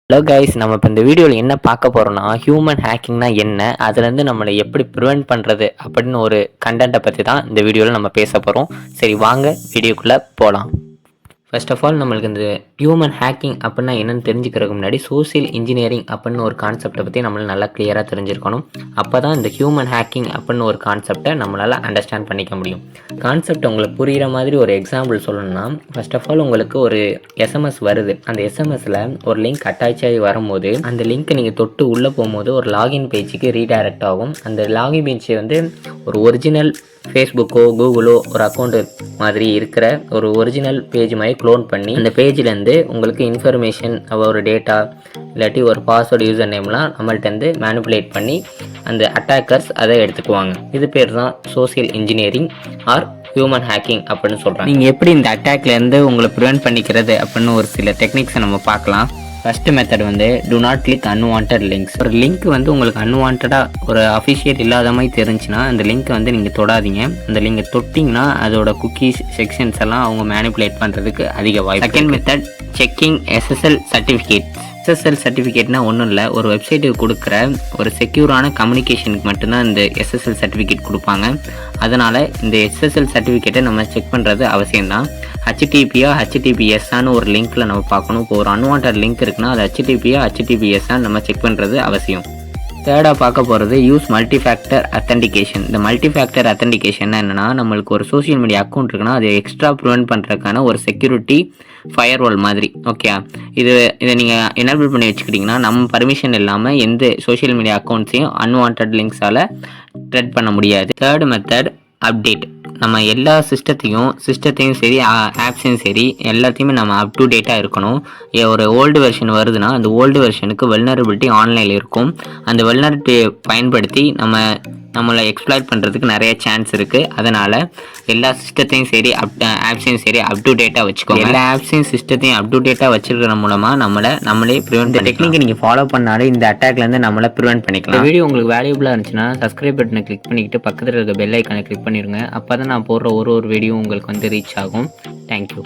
Hello guys, நம்ம இப்போ இந்த வீடியோவில் என்ன பார்க்க போகிறோம்னா ஹியூமன் ஹேக்கிங்னா என்ன, அதுலேருந்து நம்மளை எப்படி ப்ரிவென்ட் பண்ணுறது அப்படின்னு ஒரு கண்டென்ட்டை பற்றி தான் இந்த வீடியோவில் நம்ம பேச போகிறோம். சரி, வாங்க வீடியோக்குள்ளே போகலாம். ஃபர்ஸ்ட் ஆஃப் ஆல், நம்மளுக்கு இந்த ஹியூமன் ஹேக்கிங் அப்படின்னா என்னென்னு தெரிஞ்சுக்கிறதுக்கு முன்னாடி சோசியல் இன்ஜினியரிங் அப்படின்னு ஒரு கான்செப்டை பற்றி நம்மளுக்கு நல்லா கிளியராக தெரிஞ்சிருக்கணும். அப்போ தான் இந்த ஹியூமன் ஹேக்கிங் அப்படின்னு ஒரு கான்செப்டை நம்மளால் அண்டர்ஸ்டாண்ட் பண்ணிக்க முடியும். கான்செப்ட் உங்களுக்கு புரிகிற மாதிரி ஒரு எக்ஸாம்பிள் சொல்லணும்னா, ஃபர்ஸ்ட் ஆஃப் ஆல் உங்களுக்கு ஒரு எஸ்எம்எஸ் வருது. அந்த எஸ்எம்எஸில் ஒரு லிங்க் அட்டாச் ஆகி வரும்போது அந்த லிங்க்கை நீங்கள் தொட்டு உள்ளே போகும்போது ஒரு லாகின் பேஜுக்கு ரீடைரக்ட் ஆகும். அந்த லாகின் பேஜ் வந்து ஒரு ஒரிஜினல் ஃபேஸ்புக்கோ கூகுளோ ஒரு அக்கௌண்ட் மாதிரி இருக்கிற ஒரு ஒரிஜினல் பேஜ் மாதிரி க்ளோன் பண்ணி அந்த பேஜ்லேருந்து உங்களுக்கு இன்ஃபர்மேஷன், ஒரு டேட்டா இல்லாட்டி ஒரு பாஸ்வேர்டு, யூசர் நேம்லாம் நம்மள்கிட்டருந்து மேனிப்புலேட் பண்ணி அந்த அட்டாக்கர்ஸ் அதை எடுத்துக்குவாங்க. இது பேர் தான் social engineering are human hacking அப்படின்னு சொல்கிறாங்க. நீங்கள் எப்படி இந்த அட்டாக்லேருந்து உங்களை ப்ரிவென்ட் பண்ணிக்கிறது அப்படின்னு ஒரு சில டெக்னிக்ஸை நம்ம பார்க்கலாம். ஃபஸ்ட்டு மெத்தட் வந்து to not click unwanted links. ஒரு லிங்க் வந்து உங்களுக்கு அன்வான்டாக ஒரு அஃபிஷியல் இல்லாத மாதிரி தெரிஞ்சுன்னா அந்த லிங்க்கை வந்து நீங்கள் தொடாதீங்க. அந்த லிங்கை தொட்டிங்கன்னா அதோட குக்கீஸ் செக்ஷன்ஸ் எல்லாம் அவங்க மேனிப்புலேட் பண்ணுறதுக்கு அதிக வாய்ப்பு. Second method, checking SSL certificate. SSL சர்டிஃபிகேட்னா ஒன்றும் இல்லை, ஒரு வெப்சைட்டுக்கு கொடுக்குற ஒரு செக்யூரான கம்யூனிகேஷனுக்கு மட்டும்தான் இந்த எஸ்எஸ்எல் சர்டிஃபிகேட் கொடுப்பாங்க. அதனால் இந்த எஸ்எஸ்எல் சர்டிஃபிகேட்டை நம்ம செக் பண்ணுறது அவசியம்தான். ஹெச்டிபியா ஹெச்டிபிஎஸ்ஸான்னு ஒரு லிங்க்கில் நம்ம பார்க்கணும். இப்போ ஒரு அன்வான்ட் லிங்க் இருக்குன்னா அது ஹெச்டிபியா ஹெச்டிபிஎஸ்ஸான்னு நம்ம செக் பண்ணுறது அவசியம். தேர்டாக பார்க்க போகிறது யூஸ் மல்டி ஃபேக்டர் அத்தன்டிகேஷன். இந்த மல்டி ஃபேக்டர் அத்தன்டிகேஷன் என்னென்னா, நம்மளுக்கு ஒரு சோஷியல் மீடியா அக்கௌண்ட் இருக்குன்னா அதை எக்ஸ்ட்ரா ப்ரிவென்ட் பண்ணுறதுக்கான ஒரு செக்யூரிட்டி ஃபயர்வால் மாதிரி. ஓகே, இதை நீங்கள் எனேபிள் பண்ணி வச்சுக்கிட்டிங்கன்னா நம்ம பர்மிஷன் இல்லாமல் எந்த சோஷியல் மீடியா அக்கௌண்ட்ஸையும் அன்வான்ட் லிங்க்ஸால் த்ரெட் பண்ண முடியாது. Third method, update. நம்ம எல்லா சிஸ்டத்தையும் சரி ஆப்ஸையும் சரி எல்லாத்தையுமே நம்ம அப் டு டேட்டாக இருக்கணும். ஒரு ஓல்டு வெர்ஷன் வருதுன்னா அந்த ஓல்டு வெர்ஷனுக்கு வெல்னரபிலிட்டி ஆன்லைனில் இருக்கும். அந்த வெல்னரபிலிட்டியை பயன்படுத்தி நம்மளை எக்ஸ்ப்ளாய்ட் பண்ணுறதுக்கு நிறைய சான்ஸ் இருக்குது. அதனால் எல்லா சிஸ்டத்தையும் சரி ஆப்ஸையும் சரி அப் டு டேட்டாக வச்சுக்கோங்க. எல்லா ஆப்ஸையும் சிஸ்டத்தையும் அப் டு டேட்டாக வச்சுருக்கிற மூலமாக நம்மளே ப்ரிவென்ட் டெக்னிக்கை நீங்கள் ஃபாலோ பண்ணாலே இந்த அட்டாக்லேருந்து நம்மளை ப்ரிவென்ட் பண்ணிக்கலாம். இந்த வீடியோ உங்களுக்கு வேல்யூபிளாக இருந்துச்சுன்னா சப்ஸ்கிரைப் பட்டனை கிளிக் பண்ணிக்கிட்டு பக்கத்தில் இருக்க பெல் ஐக்கானை கிளிக் பண்ணிடுங்க. அப்போ தான் நான் போடுற ஒரு வீடியோ உங்களுக்கு வந்து ரீச் ஆகும். தேங்க்யூ.